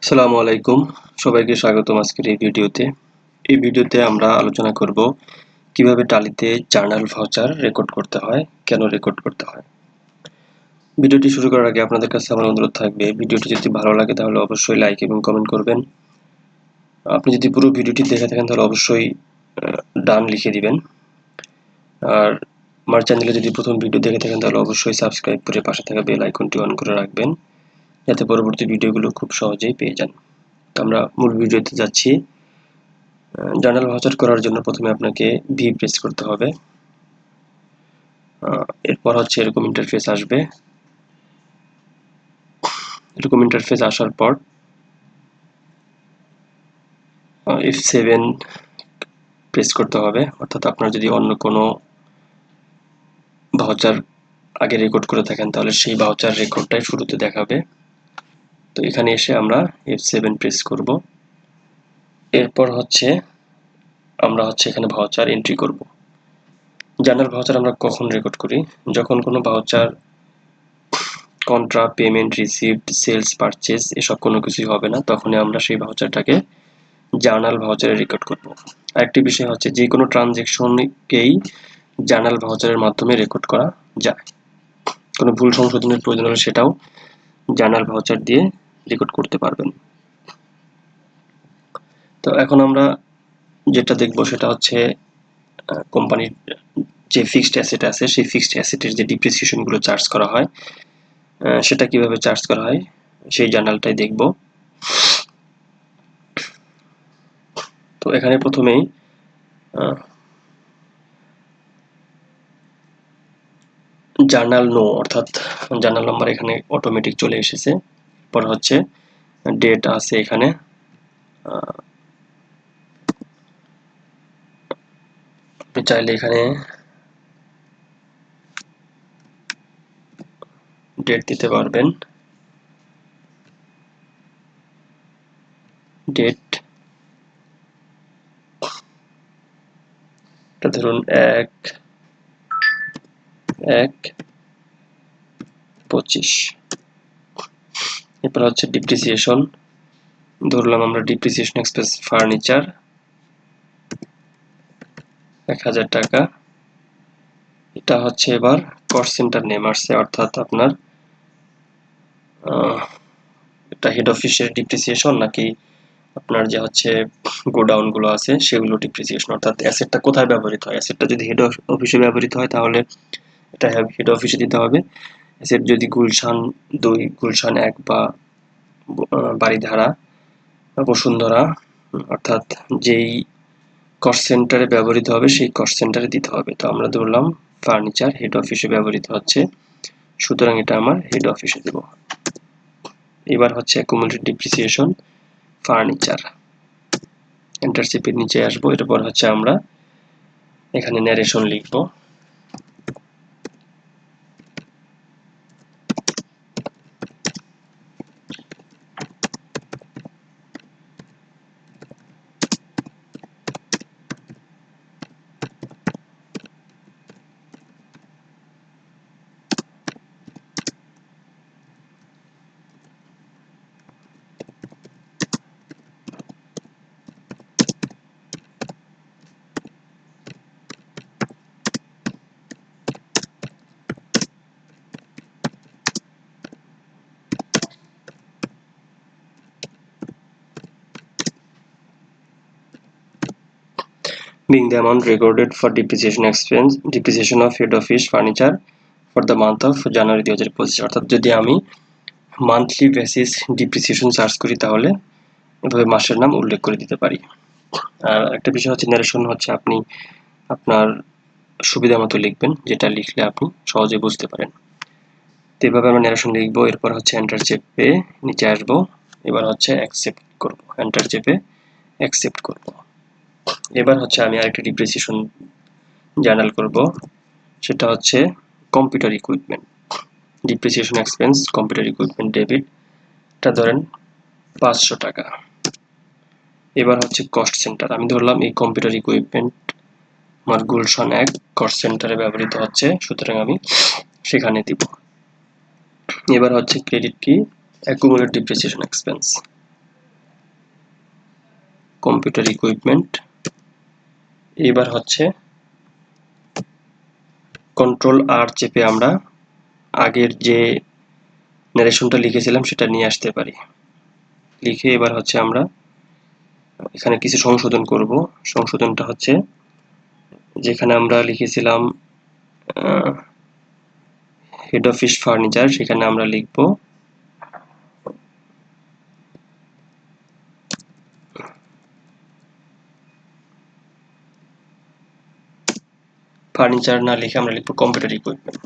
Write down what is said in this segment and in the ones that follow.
আসসালামু আলাইকুম, সবাইকে স্বাগতম আজকের এই ভিডিওতে। এই ভিডিওতে আমরা আলোচনা করব কিভাবে টালিতে জার্নাল ভাউচার রেকর্ড করতে হয়, কেন রেকর্ড করতে হয়। ভিডিওটি শুরু করার আগে আপনাদের কাছে আমার অনুরোধ থাকবে, ভিডিওটি যদি ভালো লাগে তাহলে অবশ্যই লাইক এবং কমেন্ট করবেন। আপনি যদি পুরো ভিডিওটি দেখে থাকেন তাহলে অবশ্যই ডান লিখে দিবেন। আর আমার চ্যানেলে যদি প্রথম ভিডিও দেখে থাকেন তাহলে অবশ্যই সাবস্ক্রাইব করে পাশে থাকা বেল আইকনটি অন করে রাখবেন, যাতে পরবর্তী ভিডিওগুলো খুব সহজেই পেয়ে যান। তো আমরা মূল ভিডিওতে যাচ্ছি। জার্নাল ভাউচার করার জন্য প্রথমে আপনাকে ভি প্রেস করতে হবে। এরপর হচ্ছে এরকম ইন্টারফেস আসবে। এরকম ইন্টারফেস আসার পর F7 প্রেস করতে হবে, অর্থাৎ আপনার যদি অন্য কোনো ভাউচার আগে রেকর্ড করে থাকেন তাহলে সেই ভাউচার রেকর্ডটাই শুরুতে দেখাবে। তো এখানে এসে আমরা F7 প্রেস করব। এরপর হচ্ছে আমরা এখানে ভাউচার এন্ট্রি করব। জার্নাল ভাউচার আমরা কখন রেকর্ড করি? যখন কোনো voucher contra, payment, received, sales, purchase এসব কোনো কিছুই হবে না, তখনই আমরা সেই ভাউচারটাকে জার্নাল ভাউচারে রেকর্ড করব। আরেকটি বিষয় হচ্ছে যে কোনো ট্রানজ্যাকশনকেই জার্নাল ভাউচারের মাধ্যমে রেকর্ড করা যায়। কোনো ভুল সংশোধনের প্রয়োজন হলে সেটাও জার্নাল ভাউচার দিয়ে রেকর্ড করতে পারবেন। তো এখন আমরা যেটা দেখব সেটা হচ্ছে কোম্পানির যে ফিক্সড অ্যাসেট আছে সেই ফিক্সড অ্যাসেটের যে ডিপ্রিসিয়েশনগুলো চার্জ করা হয় সেটা কিভাবে চার্জ করা হয় সেই জার্নালটাই দেখব। তো এখানে প্রথমেই জার্নাল নো, অর্থাৎ জার্নাল নাম্বার এখানে অটোমেটিক চলে এসেছে। পর হচ্ছে ডেট আছে এখানে, আপনি চাইলে এখানে ডেট দিতে পারবেন। ডেট ধরুন 1/1/25। এরপর হচ্ছে ডিপ্রিসিয়েশন, ধরলাম আমরা ডিপ্রিসিয়েশন এক্সপেন্স ফার্নিচার 1000 টাকা। এটা হচ্ছে এবার কস্ট সেন্টার নেম আসছে, অর্থাৎ আপনার এটা হেড অফিসের ডিপ্রিসিয়েশন নাকি আপনার যে হচ্ছে গোডাউন গুলো আছে সেগুলো ডিপ্রিসিয়েশন, অর্থাৎ অ্যাসেটটা কোথায় ব্যবহৃত হয়। অ্যাসেটটা যদি হেড অফিসে ব্যবহৃত হয় তাহলে এটা হেড অফিসে দিতে হবে। অ্যাসেট যদি গুলশান 2, গুলশান 1 বা বারিধারা, বসুন্ধরা, অর্থাৎ যেই কস্ট সেন্টারে ব্যবহৃত হবে সেই কস্ট সেন্টারে দিতে হবে। তো আমরা ধরলাম ফার্নিচার হেড অফিসে ব্যবহৃত হচ্ছে, সুতরাং এটা আমার হেড অফিসে দেব। এবার হচ্ছে অ্যাকুমুলেটেড ডিপ্রিসিয়েশন ফার্নিচার, এন্টার চেপে নিচে আসবো। এরপর হচ্ছে আমরা এখানে ন্যারেশন লিখব। Being the amount recorded for depreciation expense, depreciation of head office furniture for the month of January 2025, অর্থাৎ যদি আমি মান্থলি বেসিস ডিপ্রিসিয়েশন চার্জ করি তাহলে এভাবে মাসের নাম উল্লেখ করে দিতে পারি। আর একটা বিষয় হচ্ছে ন্যারেশন হচ্ছে আপনি আপনার সুবিধা মতো লিখবেন, যেটা লিখলে আপনি সহজে বুঝতে পারেন। তো এভাবে আমরা ন্যারেশন লিখবো। এরপর হচ্ছে এন্টার চেপে নিচে আসবো। এবার হচ্ছে অ্যাকসেপ্ট করব, এন্টার চেপে অ্যাকসেপ্ট করব। এবার হচ্ছে আমি আরেকটা ডিপ্রিসিয়েশন জার্নাল করব, সেটা হচ্ছে computer equipment depreciation expense computer equipment debit, এটা ধরেন 500 টাকা। এবার হচ্ছে কস্ট সেন্টার, আমি ধরলাম এই কম্পিউটার ইকুইপমেন্ট আমার গুলশান 1 কস্ট সেন্টারে ব্যবহৃত হচ্ছে, সুতরাং আমি সেখানে দিব। এবার হচ্ছে ক্রেডিট কি accumulated depreciation expense, computer equipment. এবার হচ্ছে কন্ট্রোল আর চেপে আমরা আগের যে ন্যারেশনটা লিখেছিলাম সেটা নিয়ে আসতে পারি। লিখে এবার হচ্ছে আমরা এখানে কিছু সংশোধন করব। সংশোধনটা হচ্ছে যেখানে আমরা লিখেছিলাম হেড অফিস ফার্নিচার, সেখানে আমরা লিখব ফার্নিচার না লিখে আমরা লিখব computer equipment.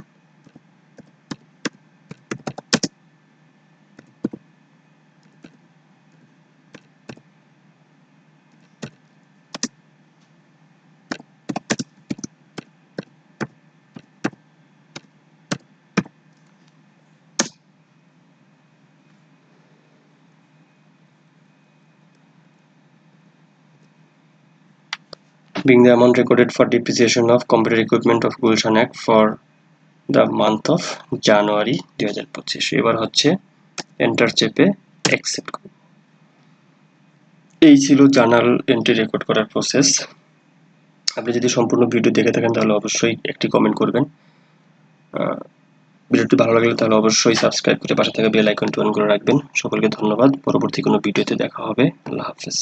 Being the amount recorded for depreciation of computer equipment of Gulshan Act for the month of January 2025। এবার হচ্ছে এন্টার চেপে অ্যাকসেপ্ট করব। এই ছিল জার্নাল এন্ট্রি রেকর্ড করার প্রসেস। আপনি যদি সম্পূর্ণ ভিডিও দেখে থাকেন তাহলে অবশ্যই একটি কমেন্ট করবেন। ভিডিওটি ভালো লাগলে তাহলে অবশ্যই সাবস্ক্রাইব করে পাশে থাকা বেল আইকনটি অন করে রাখবেন। সকলকে ধন্যবাদ। পরবর্তী কোনো ভিডিওতে দেখা হবে। আল্লাহ হাফেজ।